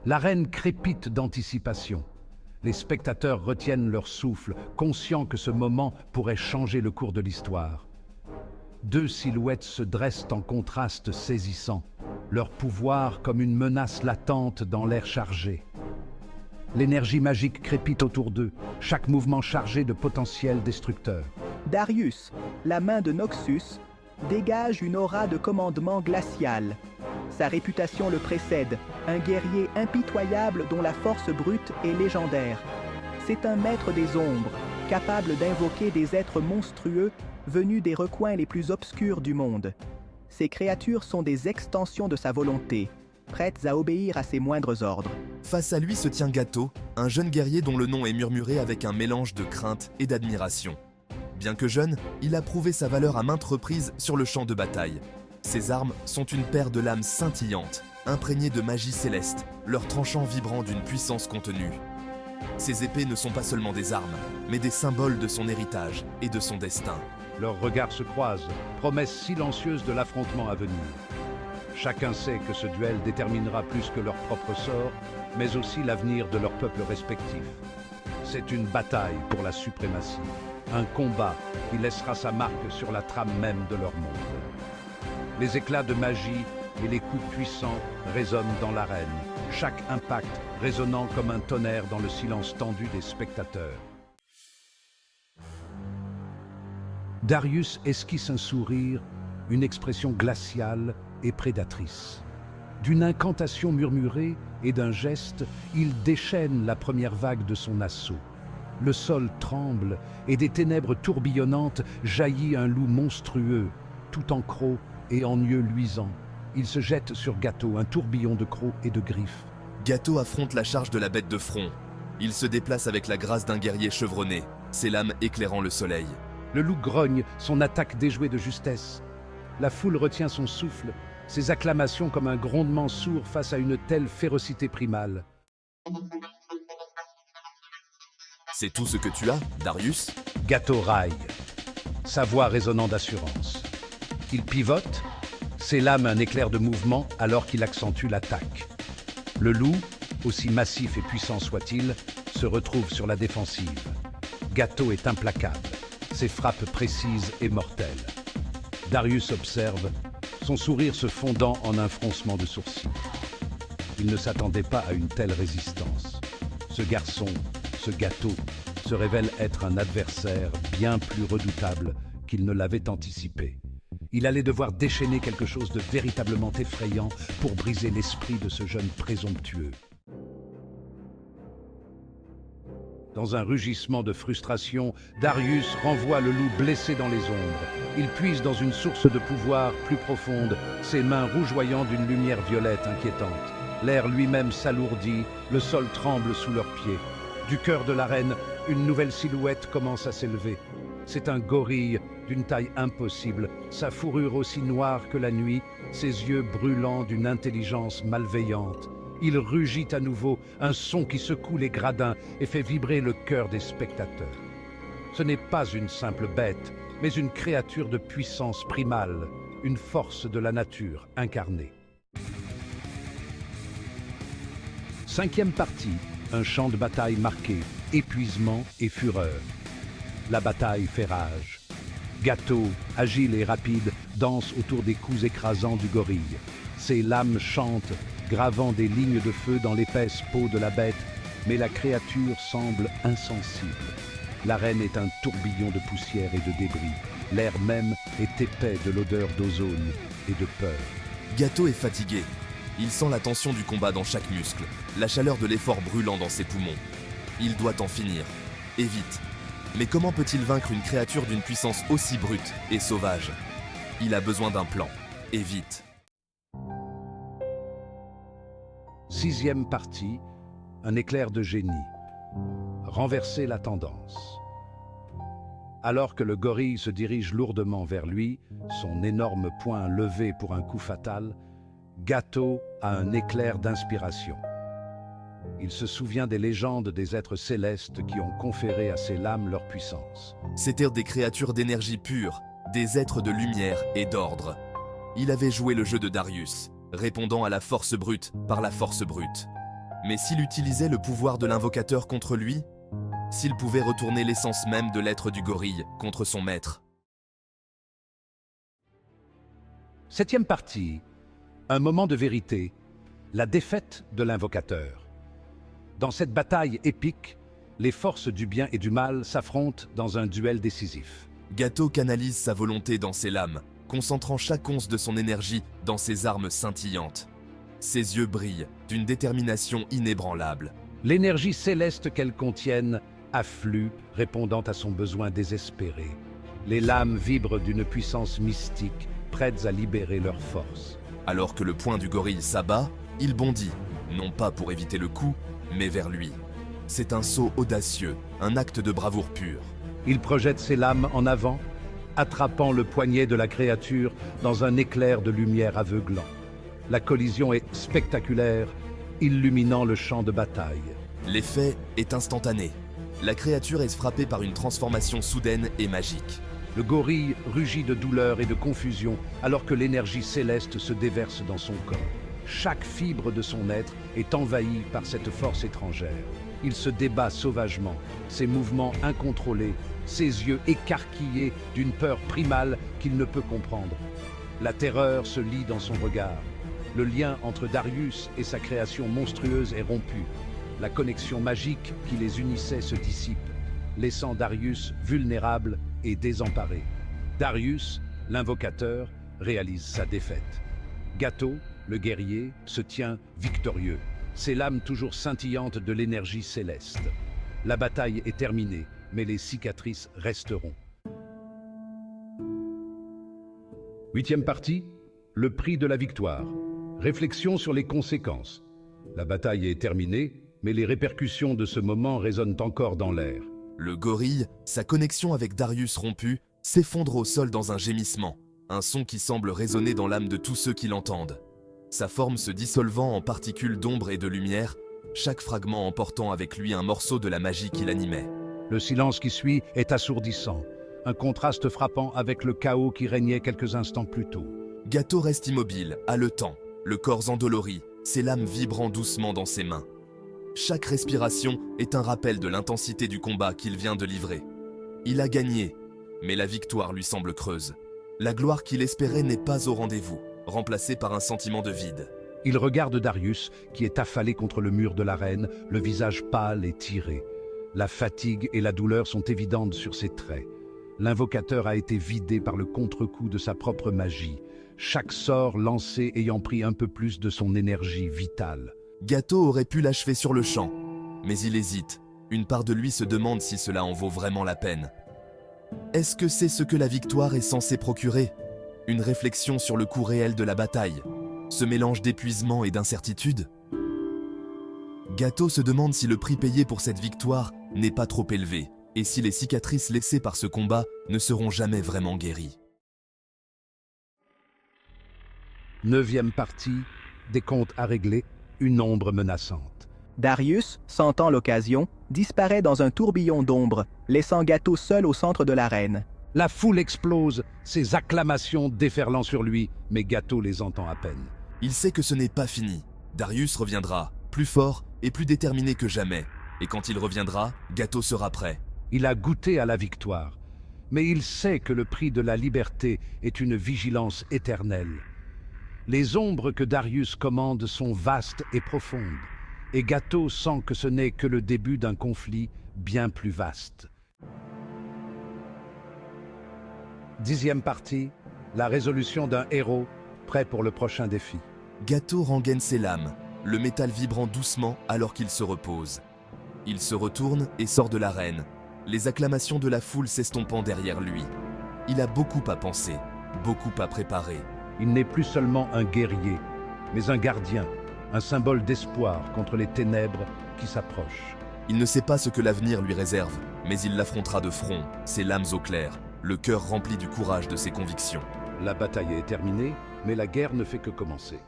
L'arène crépite d'anticipation. Les spectateurs retiennent leur souffle, conscients que ce moment pourrait changer le cours de l'histoire. Deux silhouettes se dressent en contraste saisissant, leur pouvoir comme une menace latente dans l'air chargé. L'énergie magique crépite autour d'eux, chaque mouvement chargé de potentiel destructeur. Darius, la main de Noxus, dégage une aura de commandement glacial. Sa réputation le précède, un guerrier impitoyable dont la force brute est légendaire. C'est un maître des ombres, capable d'invoquer des êtres monstrueux venus des recoins les plus obscurs du monde. Ces créatures sont des extensions de sa volonté, prêtes à obéir à ses moindres ordres. Face à lui se tient Gato, un jeune guerrier dont le nom est murmuré avec un mélange de crainte et d'admiration. Bien que jeune, il a prouvé sa valeur à maintes reprises sur le champ de bataille. Ses armes sont une paire de lames scintillantes, imprégnées de magie céleste, leurs tranchants vibrant d'une puissance contenue. Ses épées ne sont pas seulement des armes, mais des symboles de son héritage et de son destin. Leurs regards se croisent, promesse silencieuse de l'affrontement à venir. Chacun sait que ce duel déterminera plus que leur propre sort, mais aussi l'avenir de leur peuple respectif. C'est une bataille pour la suprématie, un combat qui laissera sa marque sur la trame même de leur monde. Les éclats de magie et les coups puissants résonnent dans l'arène, chaque impact résonnant comme un tonnerre dans le silence tendu des spectateurs. Darius esquisse un sourire, une expression glaciale et prédatrice. D'une incantation murmurée et d'un geste, il déchaîne la première vague de son assaut. Le sol tremble et des ténèbres tourbillonnantes jaillit un loup monstrueux, tout en crocs et en yeux luisants. Il se jette sur Gato, un tourbillon de crocs et de griffes. Gato affronte la charge de la bête de front. Il se déplace avec la grâce d'un guerrier chevronné, ses lames éclairant le soleil. Le loup grogne, son attaque déjouée de justesse. La foule retient son souffle, ses acclamations comme un grondement sourd face à une telle férocité primale. C'est tout ce que tu as, Darius ? Gato raille, sa voix résonnant d'assurance. Il pivote, ses lames un éclair de mouvement alors qu'il accentue l'attaque. Le loup, aussi massif et puissant soit-il, se retrouve sur la défensive. Gato est implacable, ses frappes précises et mortelles. Darius observe, son sourire se fondant en un froncement de sourcils. Il ne s'attendait pas à une telle résistance. Ce garçon, ce Gato, se révèle être un adversaire bien plus redoutable qu'il ne l'avait anticipé. Il allait devoir déchaîner quelque chose de véritablement effrayant pour briser l'esprit de ce jeune présomptueux. Dans un rugissement de frustration, Darius renvoie le loup blessé dans les ombres. Il puise dans une source de pouvoir plus profonde, ses mains rougeoyant d'une lumière violette inquiétante. L'air lui-même s'alourdit, le sol tremble sous leurs pieds. Du cœur de l'arène, une nouvelle silhouette commence à s'élever. C'est un gorille d'une taille impossible, sa fourrure aussi noire que la nuit, ses yeux brûlants d'une intelligence malveillante. Il rugit à nouveau, un son qui secoue les gradins et fait vibrer le cœur des spectateurs. Ce n'est pas une simple bête, mais une créature de puissance primale, une force de la nature incarnée. Cinquième partie, un champ de bataille marqué, épuisement et fureur. La bataille fait rage. Gato, agile et rapide, danse autour des coups écrasants du gorille. Ses lames chantent, gravant des lignes de feu dans l'épaisse peau de la bête, mais la créature semble insensible. L'arène est un tourbillon de poussière et de débris. L'air même est épais de l'odeur d'ozone et de peur. Gato est fatigué. Il sent la tension du combat dans chaque muscle, la chaleur de l'effort brûlant dans ses poumons. Il doit en finir, et vite. Mais comment peut-il vaincre une créature d'une puissance aussi brute et sauvage ? Il a besoin d'un plan, et vite. Sixième partie, un éclair de génie. Renverser la tendance. Alors que le gorille se dirige lourdement vers lui, son énorme poing levé pour un coup fatal, Gato a un éclair d'inspiration. Il se souvient des légendes des êtres célestes qui ont conféré à ses lames leur puissance. C'étaient des créatures d'énergie pure, des êtres de lumière et d'ordre. Il avait joué le jeu de Darius, répondant à la force brute par la force brute. Mais s'il utilisait le pouvoir de l'invocateur contre lui? S'il pouvait retourner l'essence même de l'être du gorille contre son maître? 7e partie. Un moment de vérité. La défaite de l'invocateur. Dans cette bataille épique, les forces du bien et du mal s'affrontent dans un duel décisif. Gato canalise sa volonté dans ses lames, concentrant chaque once de son énergie dans ses armes scintillantes. Ses yeux brillent d'une détermination inébranlable. L'énergie céleste qu'elles contiennent afflue, répondant à son besoin désespéré. Les lames vibrent d'une puissance mystique, prêtes à libérer leur force. Alors que le poing du gorille s'abat, il bondit, non pas pour éviter le coup, mais vers lui. C'est un saut audacieux, un acte de bravoure pure. Il projette ses lames en avant, attrapant le poignet de la créature dans un éclair de lumière aveuglant. La collision est spectaculaire, illuminant le champ de bataille. L'effet est instantané. La créature est frappée par une transformation soudaine et magique. Le gorille rugit de douleur et de confusion alors que l'énergie céleste se déverse dans son corps. Chaque fibre de son être est envahie par cette force étrangère. Il se débat sauvagement, ses mouvements incontrôlés, ses yeux écarquillés d'une peur primale qu'il ne peut comprendre. La terreur se lit dans son regard. Le lien entre Darius et sa création monstrueuse est rompu. La connexion magique qui les unissait se dissipe, laissant Darius vulnérable et désemparé. Darius, l'invocateur, réalise sa défaite. Gato, le guerrier, se tient victorieux, ses lames toujours scintillantes de l'énergie céleste. La bataille est terminée, mais les cicatrices resteront. 8e partie, le prix de la victoire. Réflexion sur les conséquences. La bataille est terminée, mais les répercussions de ce moment résonnent encore dans l'air. Le gorille, sa connexion avec Darius rompue, s'effondre au sol dans un gémissement, un son qui semble résonner dans l'âme de tous ceux qui l'entendent. Sa forme se dissolvant en particules d'ombre et de lumière, chaque fragment emportant avec lui un morceau de la magie qui l'animait. Le silence qui suit est assourdissant, un contraste frappant avec le chaos qui régnait quelques instants plus tôt. Gato reste immobile, haletant, le corps endolori, ses lames vibrant doucement dans ses mains. Chaque respiration est un rappel de l'intensité du combat qu'il vient de livrer. Il a gagné, mais la victoire lui semble creuse. La gloire qu'il espérait n'est pas au rendez-vous, remplacée par un sentiment de vide. Il regarde Darius, qui est affalé contre le mur de l'arène, le visage pâle et tiré. La fatigue et la douleur sont évidentes sur ses traits. L'invocateur a été vidé par le contre-coup de sa propre magie, chaque sort lancé ayant pris un peu plus de son énergie vitale. Gato aurait pu l'achever sur le champ, mais il hésite. Une part de lui se demande si cela en vaut vraiment la peine. Est-ce que c'est ce que la victoire est censée procurer? Une réflexion sur le coût réel de la bataille, ce mélange d'épuisement et d'incertitude? Gato se demande si le prix payé pour cette victoire n'est pas trop élevé, et si les cicatrices laissées par ce combat ne seront jamais vraiment guéries. 9e partie, des comptes à régler, une ombre menaçante. Darius, sentant l'occasion, disparaît dans un tourbillon d'ombre, laissant Gato seul au centre de l'arène. La foule explose, ses acclamations déferlant sur lui, mais Gato les entend à peine. Il sait que ce n'est pas fini. Darius reviendra, plus fort et plus déterminé que jamais. Et quand il reviendra, Gato sera prêt. Il a goûté à la victoire, mais il sait que le prix de la liberté est une vigilance éternelle. Les ombres que Darius commande sont vastes et profondes, et Gato sent que ce n'est que le début d'un conflit bien plus vaste. 10e partie, la résolution d'un héros prêt pour le prochain défi. Gato rengaine ses lames, le métal vibrant doucement alors qu'il se repose. Il se retourne et sort de l'arène, les acclamations de la foule s'estompant derrière lui. Il a beaucoup à penser, beaucoup à préparer. Il n'est plus seulement un guerrier, mais un gardien, un symbole d'espoir contre les ténèbres qui s'approchent. Il ne sait pas ce que l'avenir lui réserve, mais il l'affrontera de front, ses lames au clair, le cœur rempli du courage de ses convictions. La bataille est terminée, mais la guerre ne fait que commencer.